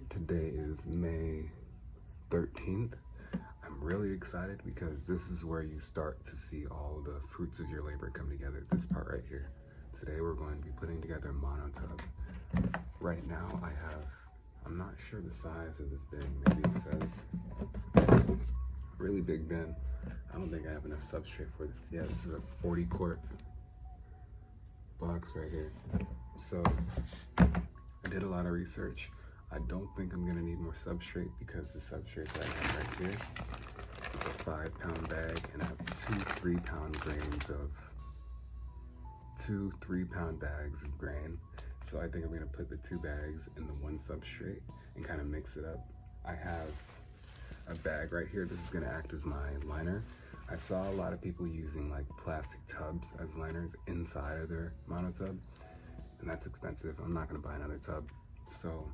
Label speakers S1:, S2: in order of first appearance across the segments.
S1: Today is May 13th. I'm really excited because this is where you start to see all the fruits of your labor come together. This part right here. Today we're going to be putting together a monotub. Right now I'm not sure the size of this bin. Maybe it says really big bin. I don't think I have enough substrate for this. Yeah, this is a 40 quart box right here. So I did a lot of research. I don't think I'm gonna need more substrate because the substrate that I have right here is a 5-pound bag, and I have 2 3-pound bags of grain. So I think I'm gonna put the 2 bags in the 1 substrate and kind of mix it up. I have a bag right here. This is gonna act as my liner. I saw a lot of people using like plastic tubs as liners inside of their monotub, and that's expensive. I'm not gonna buy another tub. So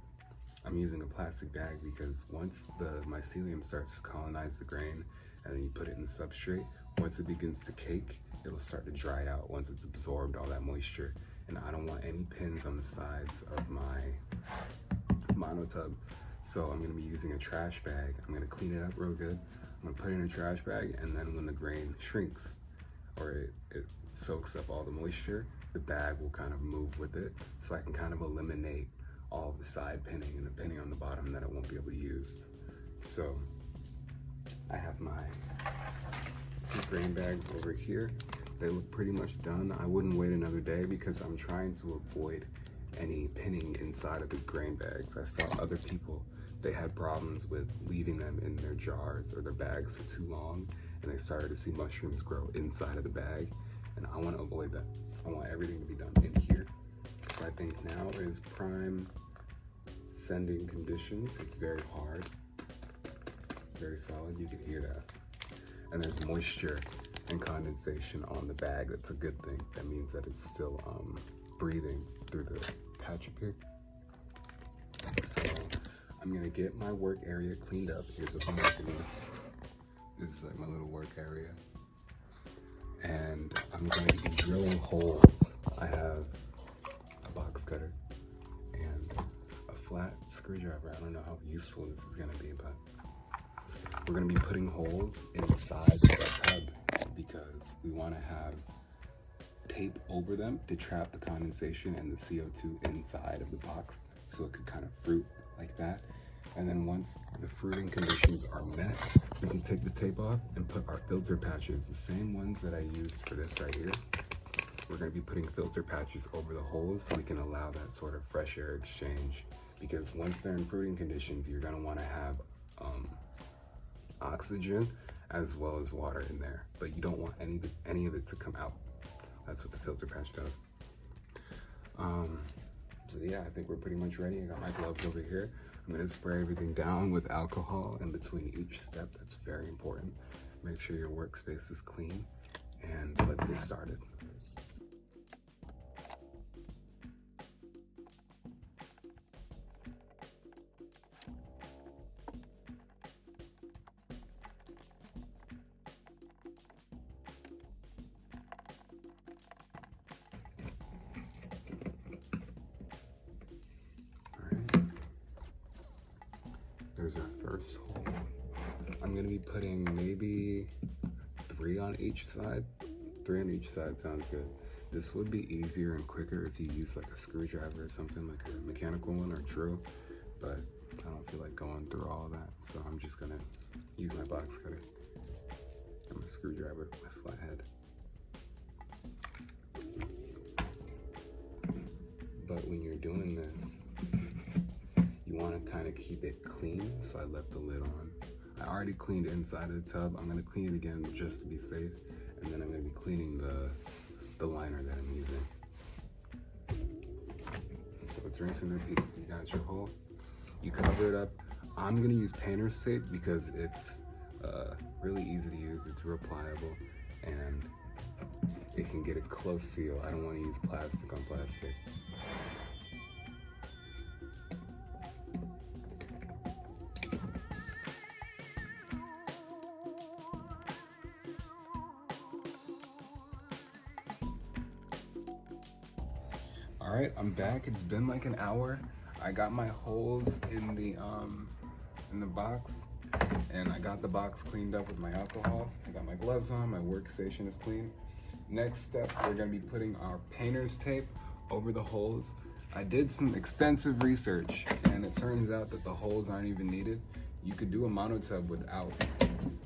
S1: I'm using a plastic bag because once the mycelium starts to colonize the grain and then you put it in the substrate, once it begins to cake, it'll start to dry out once it's absorbed all that moisture. And I don't want any pins on the sides of my monotub. So I'm gonna be using a trash bag. I'm gonna clean it up real good. I'm gonna put it in a trash bag, and then when the grain shrinks or it soaks up all the moisture, the bag will kind of move with it. So I can kind of eliminate all of the side pinning and the pinning on the bottom that I won't be able to use. So I have my 2 grain bags over here. They look pretty much done. I wouldn't wait another day because I'm trying to avoid any pinning inside of the grain bags. I saw other people, they had problems with leaving them in their jars or their bags for too long, and they started to see mushrooms grow inside of the bag, and I want to avoid that. I want everything to be done in here. So I think now is prime sending conditions. It's very hard, very solid. You can hear that. And there's moisture and condensation on the bag. That's a good thing. That means that it's still breathing through the patch up here. So I'm gonna get my work area cleaned up. Here's what I'm working on. This is like my little work area. And I'm gonna be drilling holes. I have a box cutter and a flat screwdriver. I don't know how useful this is gonna be, but we're gonna be putting holes inside the tub because we wanna have tape over them to trap the condensation and the CO2 inside of the box so it could kind of fruit like that. And then once the fruiting conditions are met, we can take the tape off and put our filter patches, the same ones that I used for this right here. We're gonna be putting filter patches over the holes so we can allow that sort of fresh air exchange, because once they're in fruiting conditions, you're gonna wanna have oxygen as well as water in there, but you don't want any of it to come out. That's what the filter patch does. So yeah, I think we're pretty much ready. I got my gloves over here. I'm gonna spray everything down with alcohol in between each step. That's very important. Make sure your workspace is clean, and let's get started. There's our first hole. I'm gonna be putting maybe 3 on each side. 3 on each side sounds good. This would be easier and quicker if you use like a screwdriver or something, like a mechanical one or drill, but I don't feel like going through all of that. So I'm just gonna use my box cutter and my screwdriver, my flathead. But when you're doing this, you want to kind of keep it clean, so I left the lid on. I already cleaned inside of the tub. I'm going to clean it again just to be safe, and then I'm going to be cleaning the liner that I'm using. So it's rinse and repeat. You got your hole. You cover it up. I'm going to use painter's tape because it's really easy to use. It's real pliable, and it can get a close seal. I don't want to use plastic on plastic. All right, I'm back. It's been like an hour. I got my holes in the box, and I got the box cleaned up with my alcohol. I got my gloves on, my workstation is clean. Next step, we're gonna be putting our painter's tape over the holes. I did some extensive research, and it turns out that the holes aren't even needed. You could do a monotub without,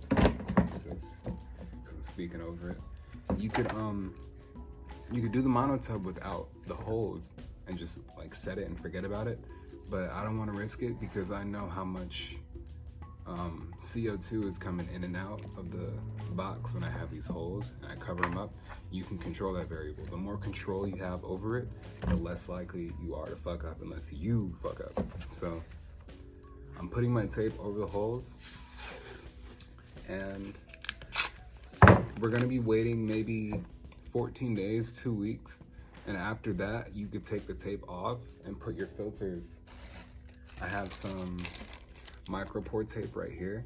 S1: because I'm speaking over it. You could do the monotub without the holes and just like set it and forget about it. But I don't want to risk it because I know how much CO2 is coming in and out of the box when I have these holes and I cover them up. You can control that variable. The more control you have over it, the less likely you are to fuck up unless you fuck up. So I'm putting my tape over the holes, and we're gonna be waiting maybe 14 days, 2 weeks. And after that, you could take the tape off and put your filters. I have some micropore tape right here,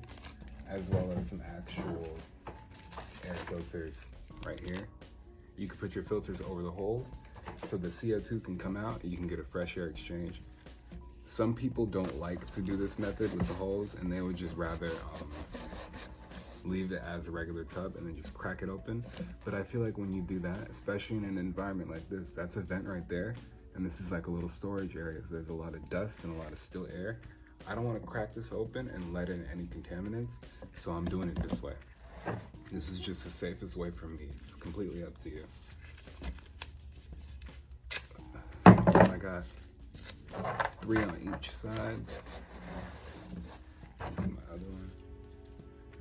S1: as well as some actual air filters right here. You can put your filters over the holes so the CO2 can come out and you can get a fresh air exchange. Some people don't like to do this method with the holes, and they would just rather leave it as a regular tub and then just crack it open. But I feel like when you do that, especially in an environment like this, that's a vent right there, and this is like a little storage area, so there's a lot of dust and a lot of still air. I don't want to crack this open and let in any contaminants, so I'm doing it this way. This is just the safest way for me. It's completely up to you. So I got 3 on each side. And my other one.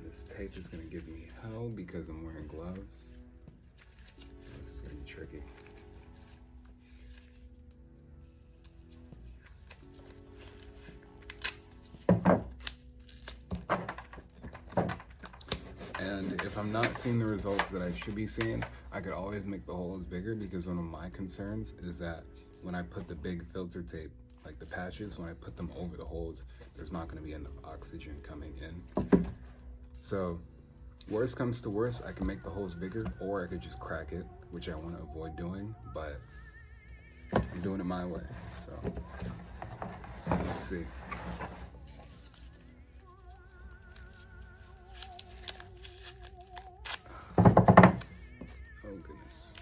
S1: This tape is gonna give me hell because I'm wearing gloves. This is gonna be tricky. And if I'm not seeing the results that I should be seeing, I could always make the holes bigger, because one of my concerns is that when I put the big filter tape, like the patches, when I put them over the holes, there's not gonna be enough oxygen coming in. So worst comes to worst, I can make the holes bigger, or I could just crack it, which I want to avoid doing, but I'm doing it my way. So let's see. Oh goodness.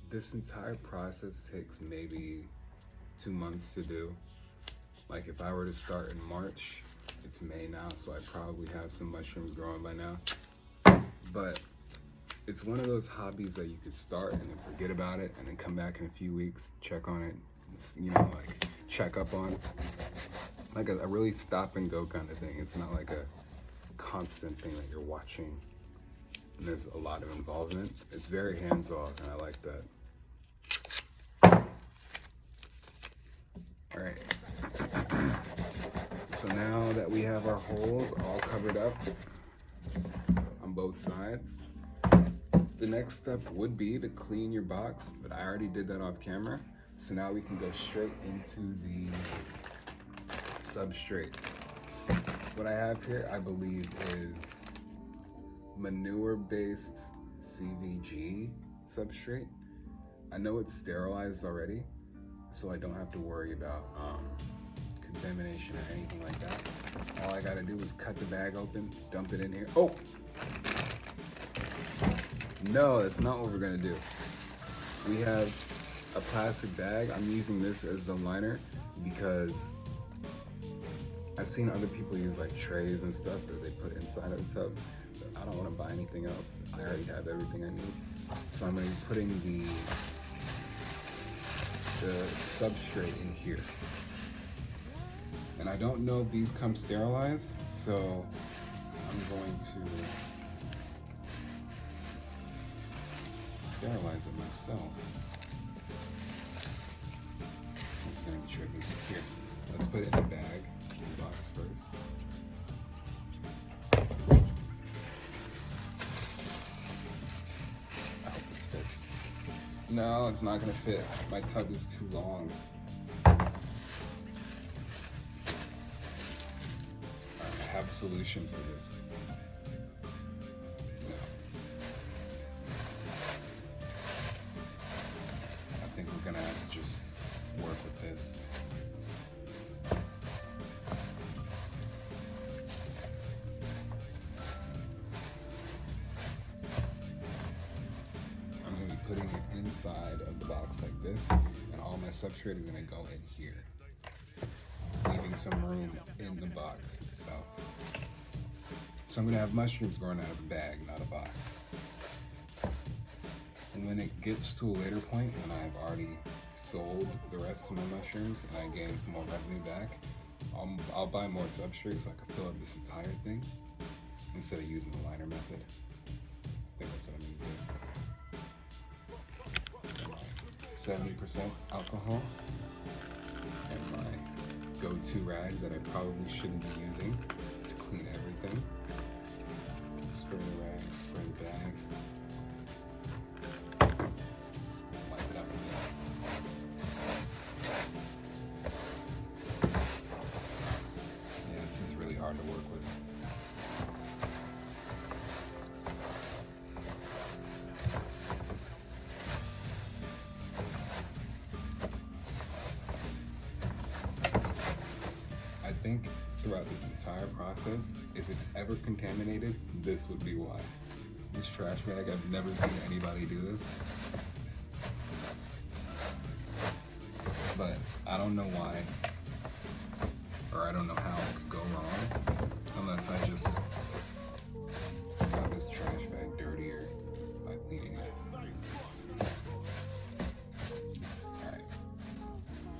S1: This entire process takes maybe 2 months to do. Like if I were to start in March, it's May now, so I probably have some mushrooms growing by now. But it's one of those hobbies that you could start and then forget about it, and then come back in a few weeks, check on it, you know, like check up on it. Like a really stop and go kind of thing. It's not like a constant thing that you're watching and there's a lot of involvement. It's very hands-off, and I like that. All right. So now that we have our holes all covered up on both sides, the next step would be to clean your box, but I already did that off camera. So now we can go straight into the substrate. What I have here, I believe, is manure-based CVG substrate. I know it's sterilized already, so I don't have to worry about contamination or anything like that. All I gotta do is cut the bag open, dump it in here. Oh! No, that's not what we're gonna do. We have a plastic bag. I'm using this as the liner because I've seen other people use like trays and stuff that they put inside of the tub, but I don't want to buy anything else. I already have everything I need. So I'm going to be putting the substrate in here. And I don't know if these come sterilized, so I'm going to sterilize it myself. This is going to be tricky. Here, let's put it in the bag, the box first. I hope this fits. No, it's not going to fit. My tub is too long. I have a solution for this. No. putting it inside of the box like this, and all my substrate is gonna go in here, leaving some room in the box itself. So I'm gonna have mushrooms growing out of a bag, not a box. And when it gets to a later point, when I've already sold the rest of my mushrooms and I gain some more revenue back, I'll buy more substrate so I can fill up this entire thing instead of using the liner method. I think that's what I'm gonna do. 70% alcohol, and my go-to rag that I probably shouldn't be using to clean everything. Spray the rag, spray the bag. Wipe it up again. Yeah, this is really hard to work with. I think throughout this entire process, if it's ever contaminated, this would be why. This trash bag, I've never seen anybody do this. But I don't know why, or I don't know how it could go wrong, unless I just got this trash bag dirtier by cleaning it. Alright,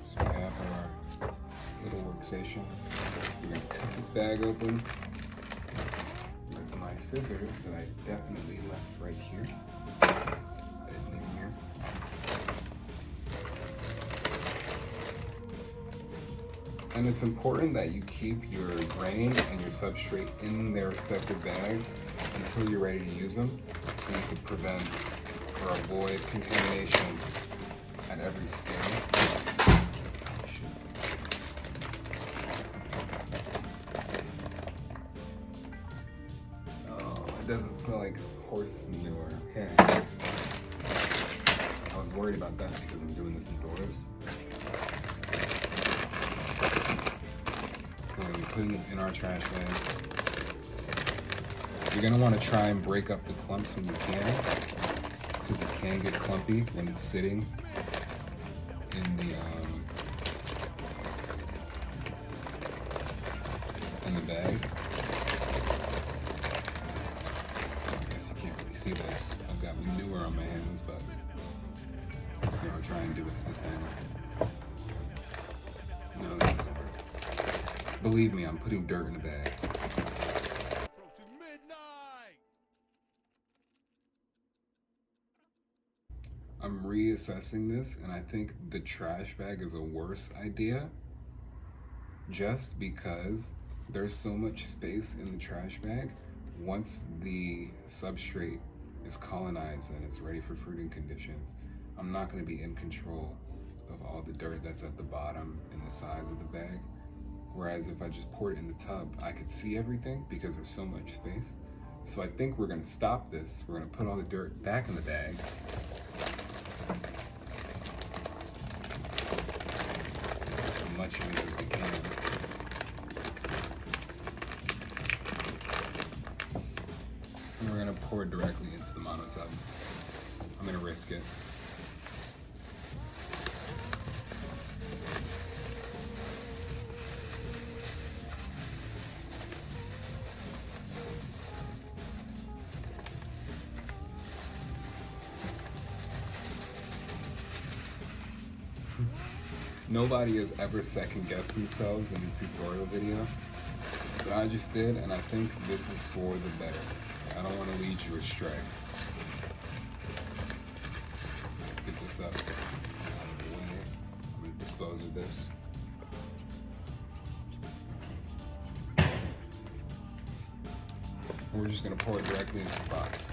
S1: so we have our little workstation. We're gonna cut this bag open with my scissors that I definitely left right here. I didn't leave them here. And it's important that you keep your grain and your substrate in their respective bags until you're ready to use them, so you can prevent or avoid contamination at every scale. Doesn't smell like horse manure. Okay. I was worried about that because I'm doing this indoors. We're going to be putting it in our trash bag. You're going to want to try and break up the clumps when you can, because it can get clumpy when it's sitting in the bag. See this, I've got manure on my hands, but I'll try and do it with this hand. No, that doesn't work. Believe me, I'm putting dirt in the bag. I'm reassessing this, and I think the trash bag is a worse idea, just because there's so much space in the trash bag. Once the substrate is colonized and it's ready for fruiting conditions, I'm not going to be in control of all the dirt that's at the bottom and the sides of the bag. Whereas if I just pour it in the tub, I could see everything because there's so much space. So I think we're going to stop this. We're going to put all the dirt back in the bag. As much of it as we can. And we're gonna pour it directly into the monotub. I'm gonna risk it. Nobody has ever second guessed themselves in a tutorial video, but I just did, and I think this is for the better. I don't want to lead you astray. So let's get this up out of the way. I'm going to dispose of this. And we're just going to pour it directly into the box.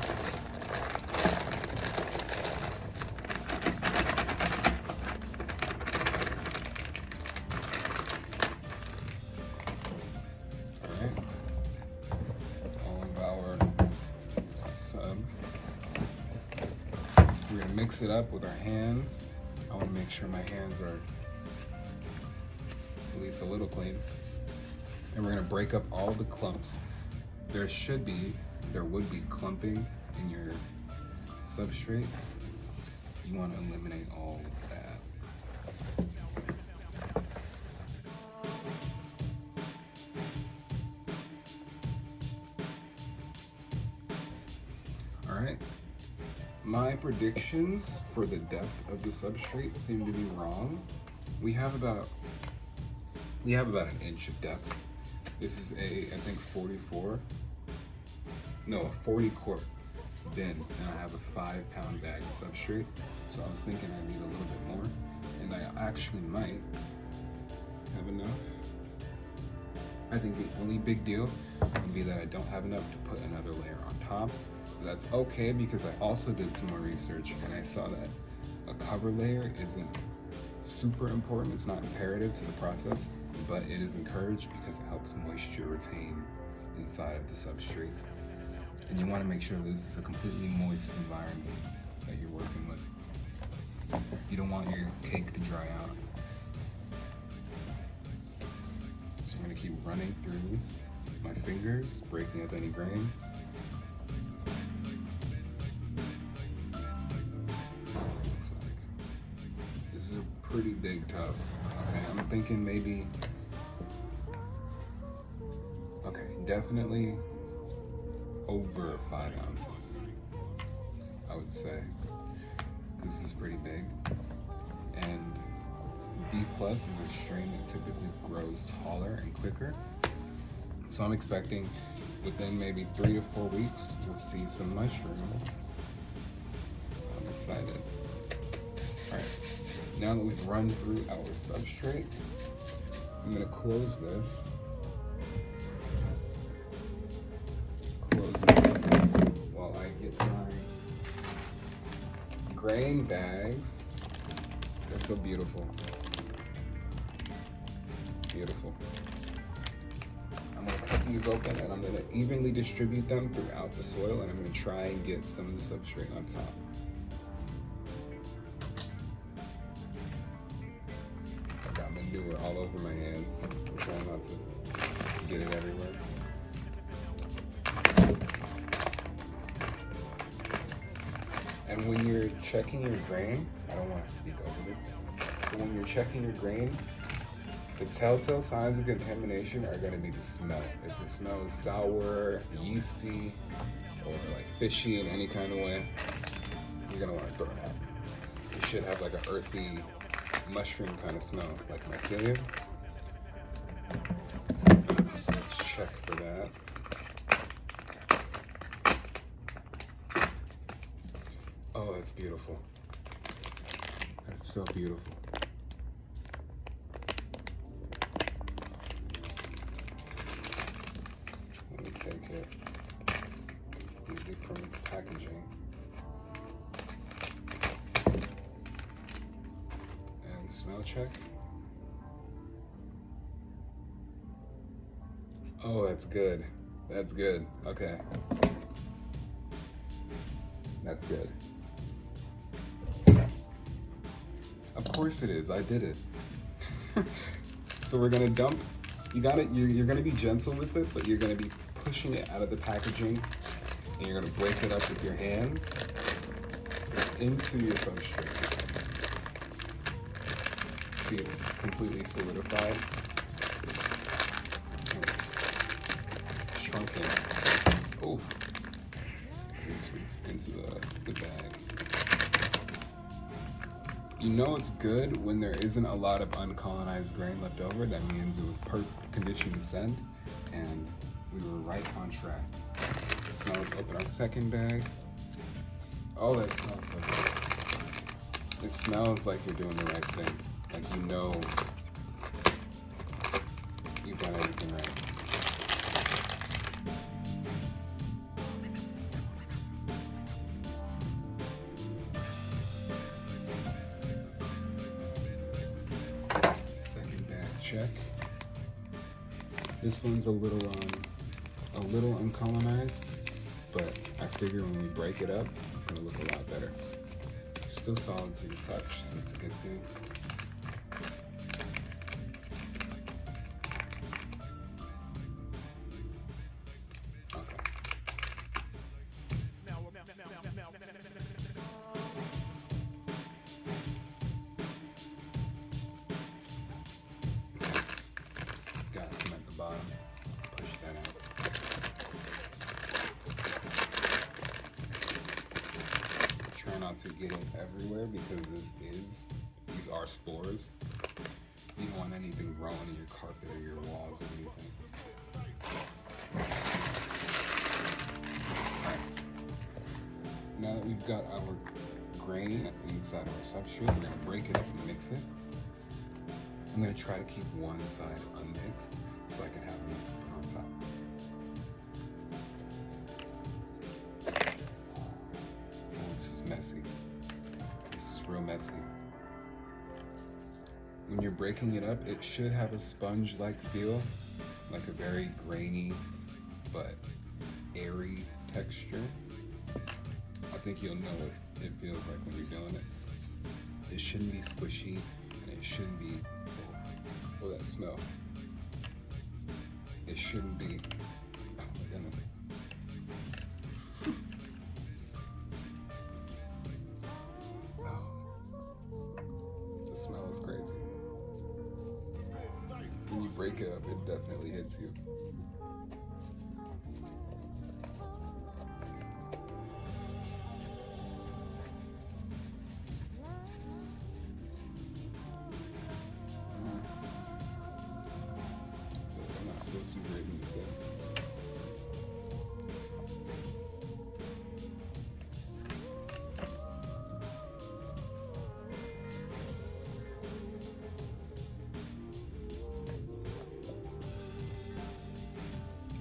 S1: We're gonna mix it up with our hands. I want to make sure my hands are at least a little clean. And we're gonna break up all the clumps. There would be clumping in your substrate. You want to eliminate all of that. All right. My predictions for the depth of the substrate seem to be wrong. We have about an inch of depth. This is I think 40 quart bin, and I have a 5-pound bag of substrate. So I was thinking I need a little bit more, and I actually might have enough. I think the only big deal would be that I don't have enough to put another layer on top. But that's okay, because I also did some more research and I saw that a cover layer isn't super important. It's not imperative to the process, but it is encouraged because it helps moisture retain inside of the substrate. And you want to make sure this is a completely moist environment that you're working with. You don't want your cake to dry out. So I'm going to keep running through my fingers, breaking up any grain. Looks like this is a pretty big tub. Okay, I'm thinking maybe, okay, definitely over 5 ounces, I would say. This is pretty big. And B plus is a strain that typically grows taller and quicker. So I'm expecting within maybe 3 to 4 weeks, we'll see some mushrooms. So I'm excited. All right, now that we've run through our substrate, I'm gonna close this. While I get my grain bags. They're so beautiful. Beautiful. I'm gonna cut these open and I'm gonna evenly distribute them throughout the soil, and I'm gonna try and get some of the substrate on top. I got manure all over my hands. I'm trying not to get it everywhere. And when you're checking your grain, I don't want to speak over this, but when you're checking your grain, the telltale signs of contamination are going to be the smell. If the smell is sour, yeasty, or like fishy in any kind of way, you're going to want to throw it out. It should have like an earthy mushroom kind of smell, like mycelium. So let's check for that. Oh, that's beautiful. That's so beautiful. Let me take it, usually from its packaging. And smell check. Oh, that's good. That's good. Okay. That's good. Of course it is. I did it. So we're gonna dump. You're gonna be gentle with it, but you're gonna be pushing it out of the packaging, and you're gonna break it up with your hands into your substrate. See, it's completely solidified. And it's shrunken. Oh, into the bag. You know it's good when there isn't a lot of uncolonized grain left over. That means it was perfect condition to send, and we were right on track. So now let's open our second bag. Oh, that smells so good. It smells like you're doing the right thing. Like you know you've done everything right. Check. This one's a little uncolonized, but I figure when we break it up, it's gonna look a lot better. Still solid to the touch, so it's a good thing. Okay. not to get it everywhere because these are spores. You don't want anything growing in your carpet or your walls or anything. Alright. Now that we've got our grain inside our substrate, we're gonna break it up and mix it. I'm gonna try to keep one side unmixed so I can have enough to put on top. Oh, this is messy. This is real messy. When you're breaking it up, it should have a sponge-like feel, like a very grainy but airy texture. I think you'll know what it feels like when you're doing it. It shouldn't be squishy, and it shouldn't be, oh, that smell. It shouldn't be, oh my goodness. Oh, the smell is crazy. When you break it up, it definitely hits you. I'm not supposed to be breaking this up.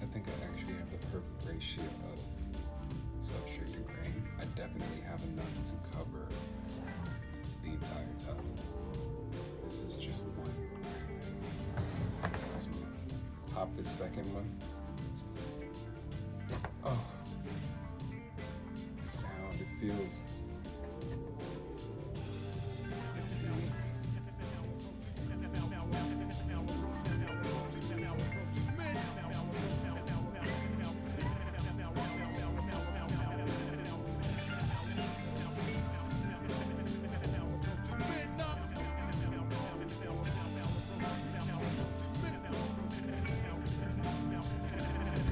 S1: I think I actually have the perfect ratio of substrate to grain. I definitely have enough to cover the entire tub. This is just one. So pop the second one. Oh, the sound, it feels, this is unique.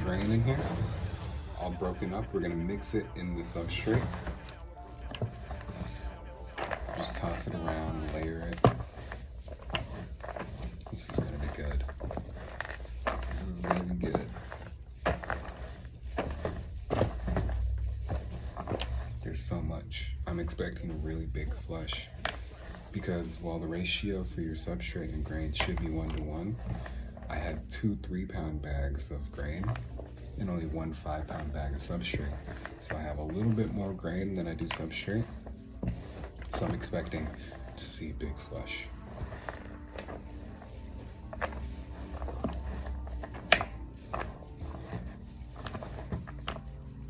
S1: Grain in here, all broken up. We're gonna mix it in the substrate. Just toss it around, layer it. This is gonna be good. This is gonna be good. There's so much. I'm expecting a really big flush because while the ratio for your substrate and grain should be 1:1, I had 2 3-pound bags of grain and only 1 5-pound bag of substrate. So I have a little bit more grain than I do substrate. So I'm expecting to see a big flush.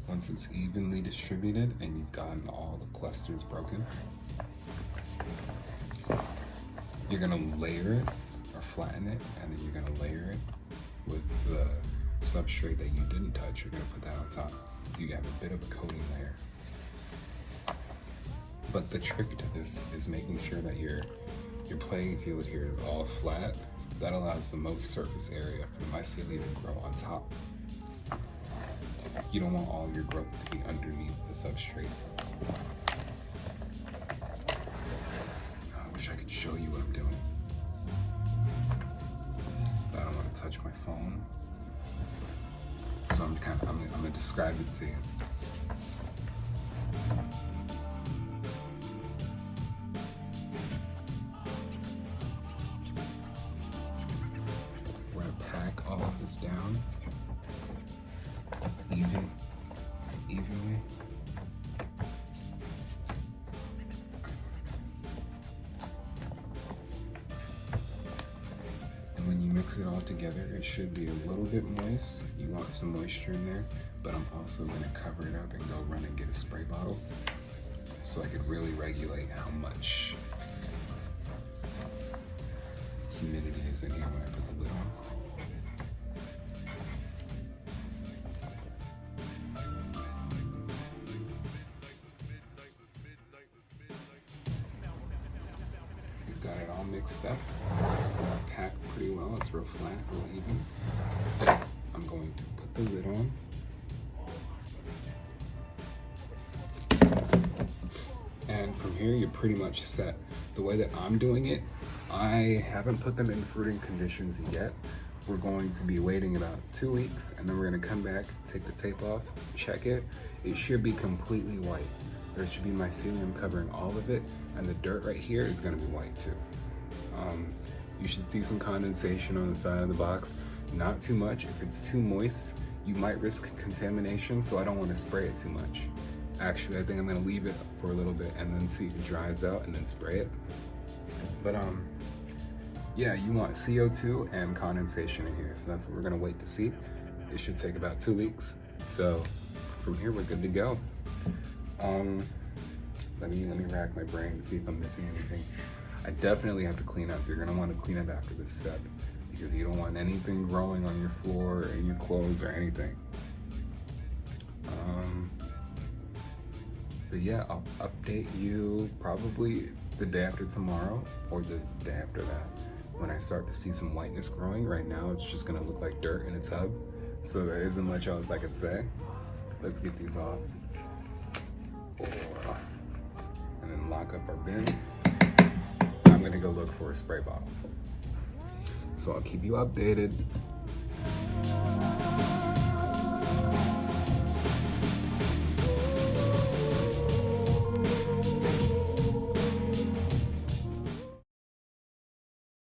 S1: Once it's evenly distributed and you've gotten all the clusters broken, you're gonna layer it or flatten it, and then you're gonna layer it with the substrate that you didn't touch. You're gonna put that on top, so you have a bit of a coating layer. But the trick to this is making sure that your playing field here is all flat. That allows the most surface area for the mycelia to grow on top. You don't want all your growth to be underneath the substrate. I wish I could show you what I'm doing, but I don't want to touch my phone. So I'm gonna describe it to you. We're gonna pack all of this down evenly. And when you mix it all together, it should be a little bit moist. You want some moisture in there, but I'm also gonna cover it up and go run and get a spray bottle so I could really regulate how much humidity is in here when I put the lid on. Got it all mixed up, packed pretty well. It's real flat, real even. Then I'm going to put the lid on. And from here, you're pretty much set. The way that I'm doing it, I haven't put them in fruiting conditions yet. We're going to be waiting about 2 weeks, and then we're gonna come back, take the tape off, check it. It should be completely white. There should be mycelium covering all of it, and the dirt right here is gonna be white too. You should see some condensation on the side of the box. Not too much. If it's too moist, you might risk contamination, so I don't want to spray it too much. Actually, I think I'm gonna leave it for a little bit and then see if it dries out and then spray it. But yeah, you want CO2 and condensation in here, so that's what we're gonna wait to see. It should take about 2 weeks. So from here, we're good to go. Let me rack my brain to see if I'm missing anything. I definitely have to clean up. You're gonna want to clean up after this step because you don't want anything growing on your floor or in your clothes or anything. But yeah, I'll update you probably the day after tomorrow or the day after that when I start to see some whiteness growing. Right now, it's just gonna look like dirt in a tub, so there isn't much else I could say. Let's get these off, and then lock up our bin. I'm gonna go look for a spray bottle. So I'll keep you updated.